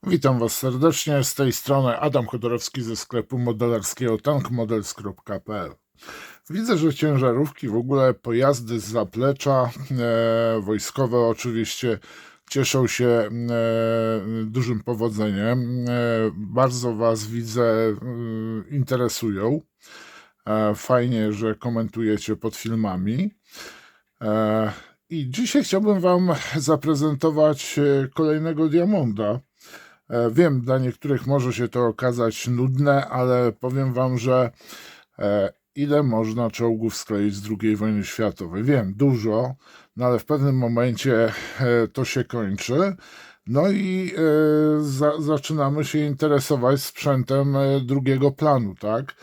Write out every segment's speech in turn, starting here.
Witam Was serdecznie, z tej strony Adam Chodorowski ze sklepu modelarskiego tankmodels.pl. Widzę, że ciężarówki, w ogóle pojazdy z zaplecza, wojskowe oczywiście, cieszą się dużym powodzeniem. Bardzo Was widzę, interesują. Fajnie, że komentujecie pod filmami. I dzisiaj chciałbym Wam zaprezentować kolejnego Diamonda. Wiem, dla niektórych może się to okazać nudne, ale powiem wam, że ile można czołgów skleić z II wojny światowej? Wiem, dużo, no ale w pewnym momencie to się kończy. No i zaczynamy się interesować sprzętem drugiego planu, tak?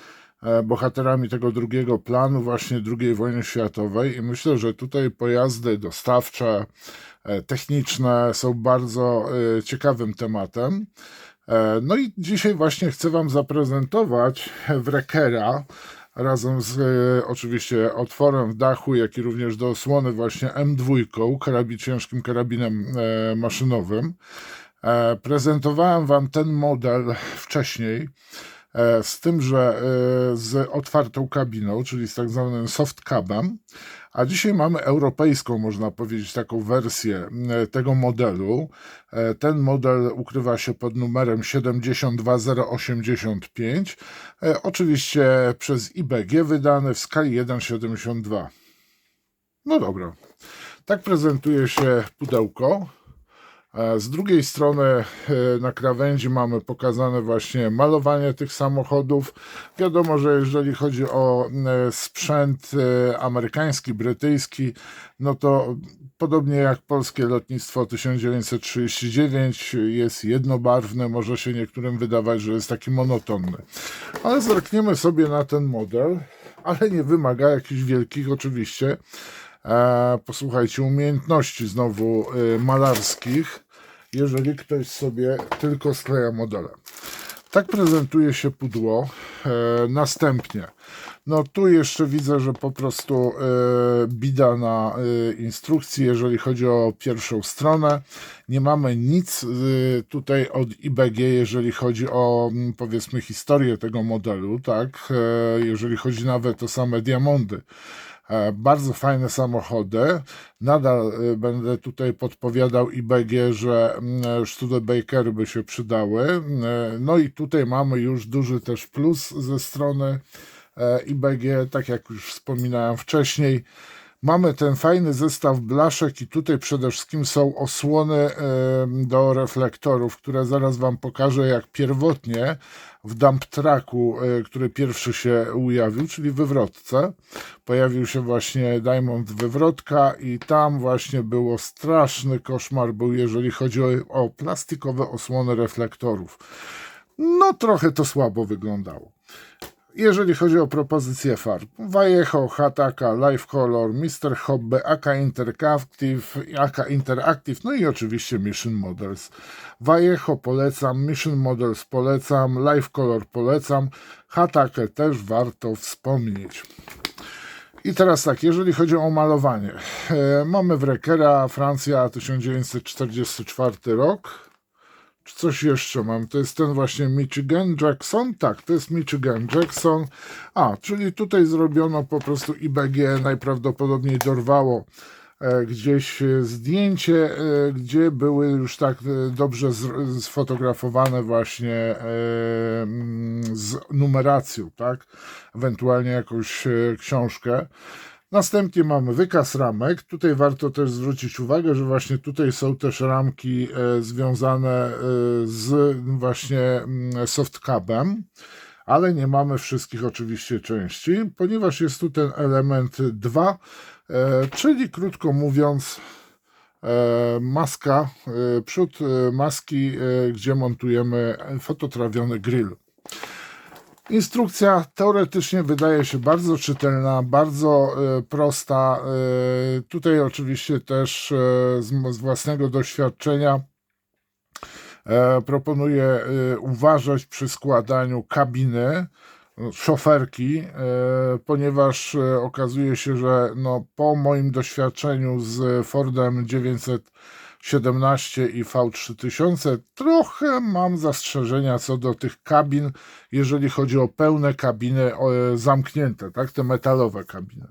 Bohaterami tego drugiego planu, właśnie II wojny światowej, i myślę, że tutaj pojazdy dostawcze, techniczne są bardzo ciekawym tematem. No i dzisiaj właśnie chcę Wam zaprezentować Wreckera razem z oczywiście otworem w dachu, jak i również do osłony właśnie M2, ciężkim karabinem maszynowym. Prezentowałem Wam ten model wcześniej, z tym, że z otwartą kabiną, czyli z tak zwanym soft cabem, a dzisiaj mamy europejską, można powiedzieć, taką wersję tego modelu. Ten model ukrywa się pod numerem 72085, oczywiście przez IBG wydany w skali 1,72. No dobra, tak prezentuje się pudełko. Z drugiej strony na krawędzi mamy pokazane właśnie malowanie tych samochodów. Wiadomo, że jeżeli chodzi o sprzęt amerykański, brytyjski, no to podobnie jak polskie lotnictwo 1939 jest jednobarwne, może się niektórym wydawać, że jest taki monotonny. Ale zerkniemy sobie na ten model, ale nie wymaga jakichś wielkich oczywiście, posłuchajcie, umiejętności znowu malarskich, jeżeli ktoś sobie tylko skleja modele. Tak prezentuje się pudło. Następnie, no tu jeszcze widzę, że po prostu bida na instrukcji, jeżeli chodzi o pierwszą stronę. Nie mamy nic tutaj od IBG, jeżeli chodzi o, powiedzmy, historię tego modelu, tak? Jeżeli chodzi nawet o same Diamondy. Bardzo fajne samochody. Nadal będę tutaj podpowiadał IBG, że Studebakery by się przydały. No i tutaj mamy już duży też plus ze strony IBG, tak jak już wspominałem wcześniej. Mamy ten fajny zestaw blaszek i tutaj przede wszystkim są osłony do reflektorów, które zaraz Wam pokażę, jak pierwotnie w dump trucku, który pierwszy się ujawnił, czyli wywrotce, pojawił się właśnie Diamond wywrotka i tam właśnie było straszny koszmar, był jeżeli chodzi o plastikowe osłony reflektorów. No trochę to słabo wyglądało. Jeżeli chodzi o propozycję farb, Vallejo, Hataka, Life Color, Mr. Hobby, AK Interactive, no i oczywiście Mission Models. Vallejo polecam, Mission Models polecam, Life Color polecam, Hatakę też warto wspomnieć. I teraz tak, jeżeli chodzi o malowanie, mamy Wreckera, Francja, 1944 rok. Czy coś jeszcze mam? To jest ten właśnie Michigan Jackson? Tak, to jest Michigan Jackson. Czyli tutaj zrobiono po prostu IBG, najprawdopodobniej dorwało gdzieś zdjęcie, gdzie były już tak dobrze sfotografowane właśnie z numeracją, tak? Ewentualnie jakąś książkę. Następnie mamy wykaz ramek. Tutaj warto też zwrócić uwagę, że właśnie tutaj są też ramki związane z właśnie softcabem, ale nie mamy wszystkich oczywiście części, ponieważ jest tu ten element 2, czyli krótko mówiąc maska, przód maski, gdzie montujemy fototrawiony grill. Instrukcja teoretycznie wydaje się bardzo czytelna, bardzo prosta. Tutaj oczywiście też z własnego doświadczenia proponuję uważać przy składaniu kabiny, szoferki, ponieważ okazuje się, że no, po moim doświadczeniu z Fordem 900 V17 i V3000. Trochę mam zastrzeżenia co do tych kabin, jeżeli chodzi o pełne kabiny zamknięte, tak, te metalowe kabiny.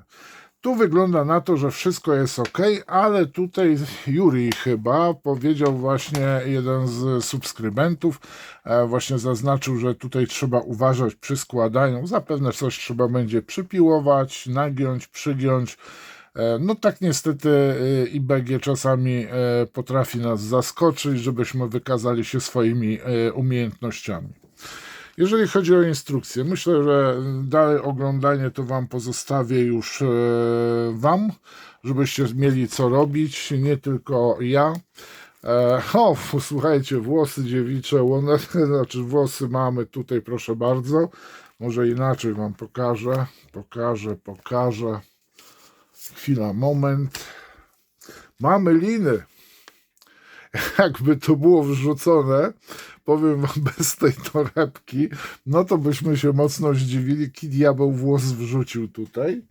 Tu wygląda na to, że wszystko jest ok, ale tutaj Juri chyba powiedział, właśnie jeden z subskrybentów właśnie zaznaczył, że tutaj trzeba uważać przy składaniu. Zapewne coś trzeba będzie przypiłować, nagiąć, przygiąć. No tak niestety IBG czasami potrafi nas zaskoczyć, żebyśmy wykazali się swoimi umiejętnościami. Jeżeli chodzi o instrukcję, myślę, że dalej oglądanie to Wam pozostawię już Wam, żebyście mieli co robić, nie tylko ja. Słuchajcie, włosy dziewicze, znaczy włosy mamy tutaj, proszę bardzo. Może inaczej Wam pokażę. Chwila, moment. Mamy liny. Jakby to było wrzucone, powiem Wam, bez tej torebki, no to byśmy się mocno zdziwili, ki diabeł włos wrzucił tutaj.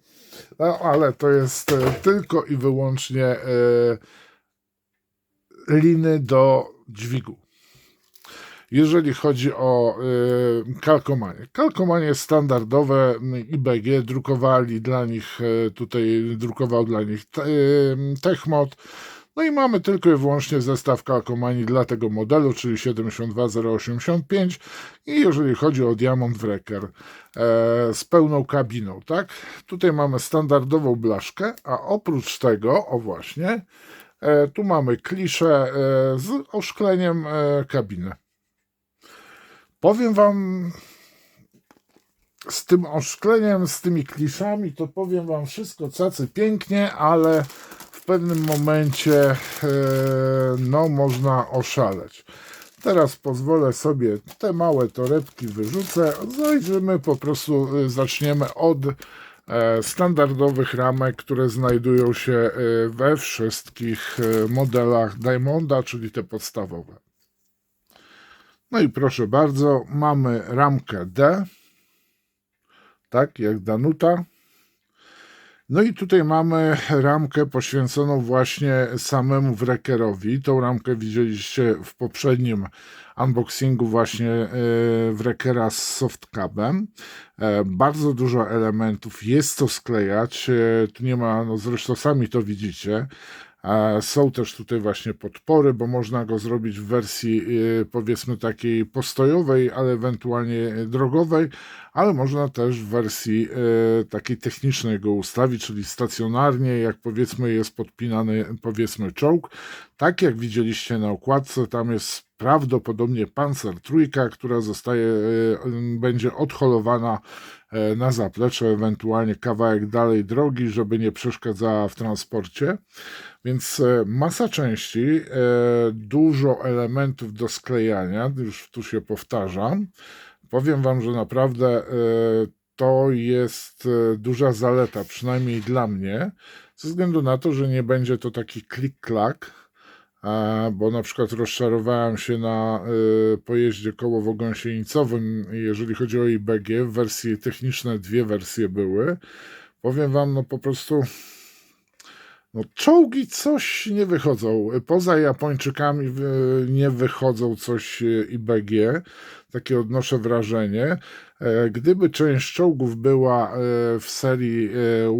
No ale to jest tylko i wyłącznie liny do dźwigu. Jeżeli chodzi o kalkomanie. Kalkomanie standardowe IBG drukowali dla nich, drukował dla nich Techmod. No i mamy tylko i wyłącznie zestaw kalkomanii dla tego modelu, czyli 72085 i jeżeli chodzi o Diamond Wrecker z pełną kabiną, tak? Tutaj mamy standardową blaszkę, a oprócz tego, o właśnie, tu mamy kliszę z oszkleniem kabiny. Powiem Wam, z tym oszkleniem, z tymi kliszami, to powiem Wam wszystko cacy pięknie, ale w pewnym momencie no można oszaleć. Teraz pozwolę sobie te małe torebki wyrzucę. Zajrzymy, po prostu zaczniemy od standardowych ramek, które znajdują się we wszystkich modelach Diamonda, czyli te podstawowe. No i proszę bardzo, mamy ramkę D, tak jak Danuta. No i tutaj mamy ramkę poświęconą właśnie samemu Wreckerowi. Tą ramkę widzieliście w poprzednim unboxingu właśnie Wreckera z softcabem. Bardzo dużo elementów, jest co sklejać. Tu nie ma, no zresztą sami to widzicie. Są też tutaj właśnie podpory, bo można go zrobić w wersji powiedzmy takiej postojowej, ale ewentualnie drogowej, ale można też w wersji takiej technicznej go ustawić, czyli stacjonarnie, jak powiedzmy jest podpinany powiedzmy czołg. Tak jak widzieliście na okładce, tam jest prawdopodobnie Panzer trójka, która będzie odholowana na zaplecze, ewentualnie kawałek dalej drogi, żeby nie przeszkadzała w transporcie. Więc masa części, dużo elementów do sklejania, już tu się powtarzam. Powiem Wam, że naprawdę to jest duża zaleta, przynajmniej dla mnie, ze względu na to, że nie będzie to taki klik-klak, bo na przykład rozczarowałem się na pojeździe kołowo-gąsienicowym, jeżeli chodzi o IBG, w wersji techniczne dwie wersje były. Powiem Wam, no po prostu no, czołgi coś nie wychodzą. Poza Japończykami nie wychodzą coś IBG. Takie odnoszę wrażenie. Gdyby część czołgów była w serii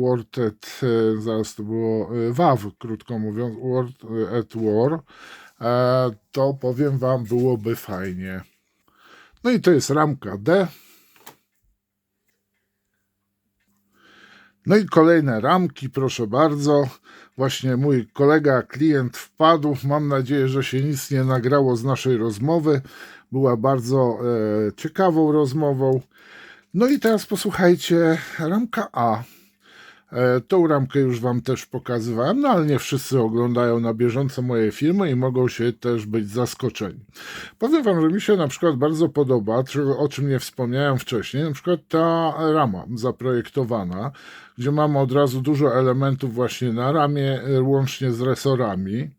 World at, zaraz to było WAW, krótko mówiąc, World at War, to powiem Wam, byłoby fajnie. No i to jest ramka D. No i kolejne ramki, proszę bardzo. Właśnie mój kolega, klient wpadł. Mam nadzieję, że się nic nie nagrało z naszej rozmowy. Była bardzo ciekawą rozmową. No i teraz posłuchajcie, ramka A. Tą ramkę już Wam też pokazywałem, no ale nie wszyscy oglądają na bieżąco moje filmy i mogą się też być zaskoczeni. Powiem Wam, że mi się na przykład bardzo podoba, o czym nie wspomniałem wcześniej, na przykład ta rama zaprojektowana, gdzie mamy od razu dużo elementów właśnie na ramie, łącznie z resorami.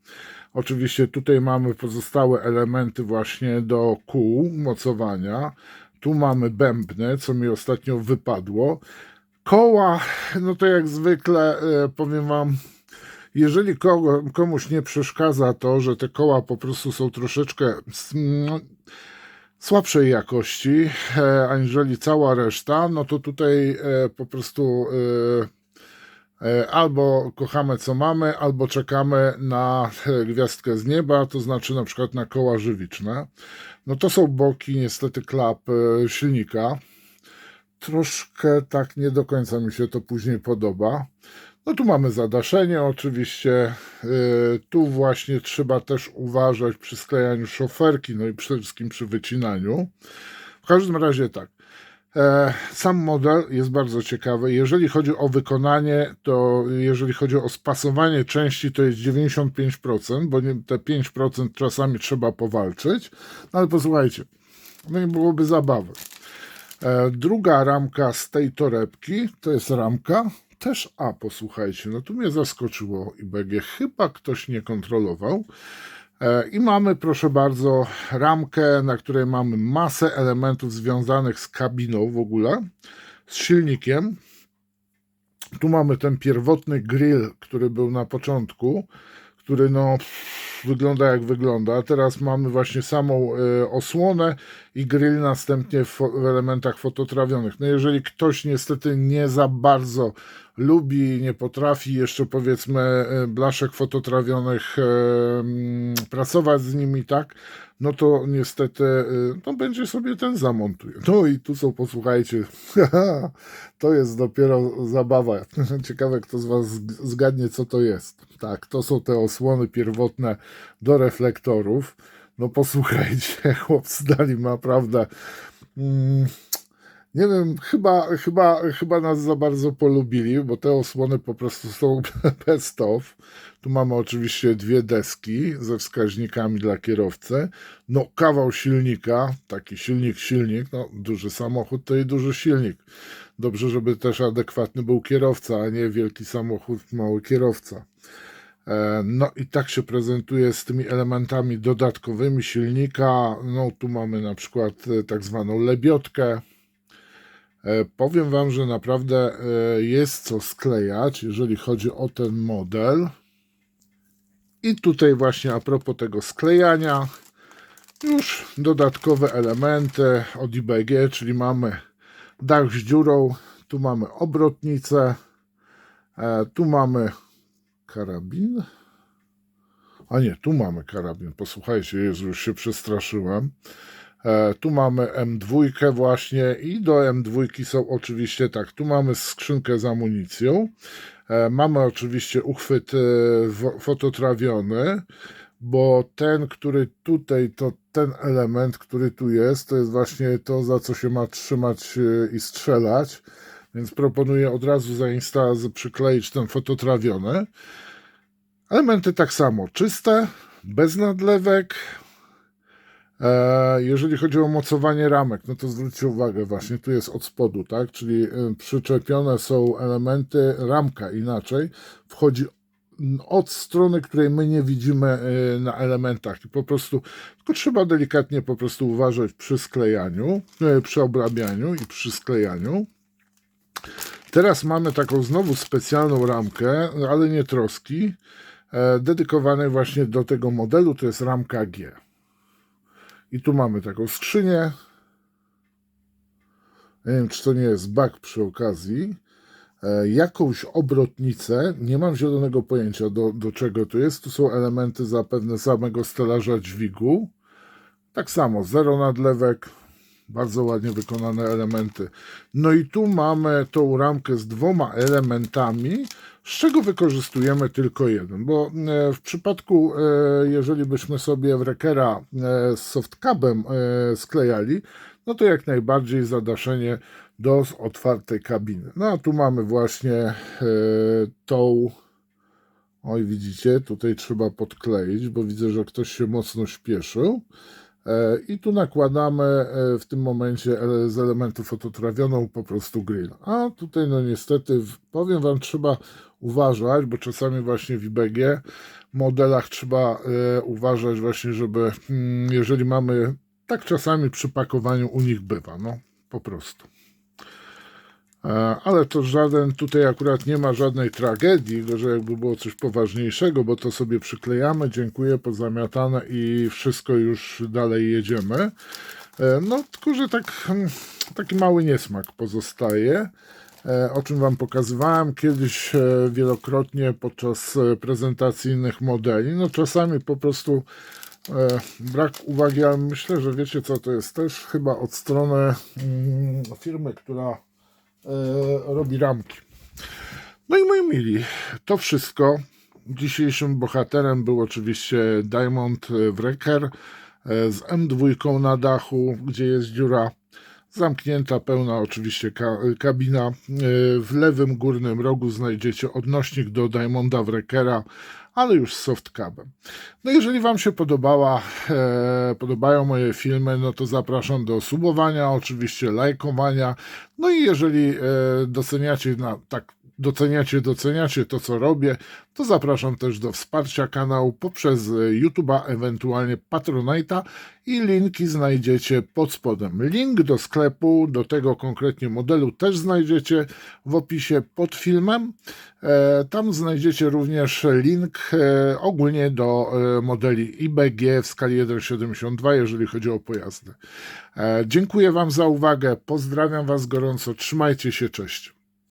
Oczywiście tutaj mamy pozostałe elementy właśnie do kół, mocowania. Tu mamy bębny, co mi ostatnio wypadło. Koła, no to jak zwykle powiem Wam, Jeżeli komuś nie przeszkadza to, że te koła po prostu są troszeczkę słabszej jakości aniżeli cała reszta, no to tutaj po prostu albo kochamy co mamy, albo czekamy na gwiazdkę z nieba, to znaczy na przykład na koła żywiczne. No to są boki niestety klap silnika. Troszkę tak nie do końca mi się to później podoba. No tu mamy zadaszenie oczywiście, tu właśnie trzeba też uważać przy sklejaniu szoferki, no i przede wszystkim przy wycinaniu. W każdym razie tak, sam model jest bardzo ciekawy. Jeżeli chodzi o wykonanie, to jeżeli chodzi o spasowanie części, to jest 95%, bo te 5% czasami trzeba powalczyć. No ale posłuchajcie, no i byłoby zabawy. Druga ramka z tej torebki to jest ramka też A, posłuchajcie, no tu mnie zaskoczyło IBG, chyba ktoś nie kontrolował. I mamy, proszę bardzo, ramkę, na której mamy masę elementów związanych z kabiną w ogóle, z silnikiem. Tu mamy ten pierwotny grill, który był na początku, który no wygląda jak wygląda. Teraz mamy właśnie samą osłonę i grill następnie w elementach fototrawionych. No jeżeli ktoś niestety nie za bardzo lubi, nie potrafi jeszcze powiedzmy blaszek fototrawionych pracować z nimi, tak, no to niestety no będzie sobie ten zamontuje. No i tu są, posłuchajcie, to jest dopiero zabawa. Ciekawe, kto z Was zgadnie, co to jest. Tak, to są te osłony pierwotne do reflektorów. No posłuchajcie, chłopcy dali naprawdę... nie wiem, chyba nas za bardzo polubili, bo te osłony po prostu są best of. Tu mamy oczywiście dwie deski ze wskaźnikami dla kierowcy. No kawał silnika, taki silnik, no duży samochód to i duży silnik. Dobrze, żeby też adekwatny był kierowca, a nie wielki samochód, mały kierowca. No i tak się prezentuje z tymi elementami dodatkowymi silnika. No tu mamy na przykład tak zwaną lebiotkę. Powiem Wam, że naprawdę jest co sklejać, jeżeli chodzi o ten model. I tutaj właśnie a propos tego sklejania, już dodatkowe elementy od IBG, czyli mamy dach z dziurą, tu mamy obrotnicę, tu mamy karabin. A nie, tu mamy karabin, posłuchajcie, Jezu, już się przestraszyłem. Tu mamy M2 właśnie i do M2 są oczywiście tak, tu mamy skrzynkę z amunicją, mamy oczywiście uchwyt fototrawiony, bo ten, który tutaj, to ten element, który tu jest, to jest właśnie to, za co się ma trzymać i strzelać, więc proponuję od razu przykleić ten fototrawiony. Elementy tak samo, czyste, bez nadlewek. Jeżeli chodzi o mocowanie ramek, no to zwróćcie uwagę, właśnie tu jest od spodu, tak? Czyli przyczepione są elementy, ramka inaczej, wchodzi od strony, której my nie widzimy na elementach i po prostu, tylko trzeba delikatnie po prostu uważać przy sklejaniu, przy obrabianiu i przy sklejaniu. Teraz mamy taką znowu specjalną ramkę, ale nie troski, dedykowanej właśnie do tego modelu, to jest ramka G. I tu mamy taką skrzynię. Nie wiem, czy to nie jest bak przy okazji. Jakąś obrotnicę. Nie mam zielonego pojęcia, do czego to jest. Tu są elementy zapewne samego stelaża dźwigu. Tak samo, zero nadlewek. Bardzo ładnie wykonane elementy. No i tu mamy tą ramkę z dwoma elementami, z czego wykorzystujemy tylko jeden, bo w przypadku, jeżeli byśmy sobie wrekera z softcabem sklejali, no to jak najbardziej zadaszenie do otwartej kabiny. No a tu mamy właśnie tą, oj widzicie, tutaj trzeba podkleić, bo widzę, że ktoś się mocno śpieszył. I tu nakładamy w tym momencie z elementu fototrawioną po prostu grill. A tutaj no niestety, powiem Wam, trzeba uważać, bo czasami właśnie w IBG modelach trzeba uważać właśnie, żeby jeżeli mamy, tak czasami przy pakowaniu u nich bywa, no po prostu. Ale to żaden, tutaj akurat nie ma żadnej tragedii, gorzej jakby było coś poważniejszego, bo to sobie przyklejamy, dziękuję, pozamiatane i wszystko już dalej jedziemy. No, tylko że taki mały niesmak pozostaje, o czym Wam pokazywałem kiedyś wielokrotnie podczas prezentacji innych modeli. No czasami po prostu brak uwagi, ale myślę, że wiecie co to jest też chyba od strony firmy, która robi ramki. No i moi mili, to wszystko. Dzisiejszym bohaterem był oczywiście Diamond Wrecker z M2 na dachu, gdzie jest dziura zamknięta, pełna oczywiście kabina. W lewym górnym rogu znajdziecie odnośnik do Diamonda Wreckera, ale już z softcabem. No jeżeli Wam się podobają moje filmy, no to zapraszam do subowania, oczywiście lajkowania. No i jeżeli doceniacie to, co robię, to zapraszam też do wsparcia kanału poprzez YouTube'a, ewentualnie Patronite'a i linki znajdziecie pod spodem. Link do sklepu, do tego konkretnie modelu też znajdziecie w opisie pod filmem. Tam znajdziecie również link ogólnie do modeli IBG w skali 1,72, jeżeli chodzi o pojazdy. Dziękuję Wam za uwagę, pozdrawiam Was gorąco, trzymajcie się, cześć.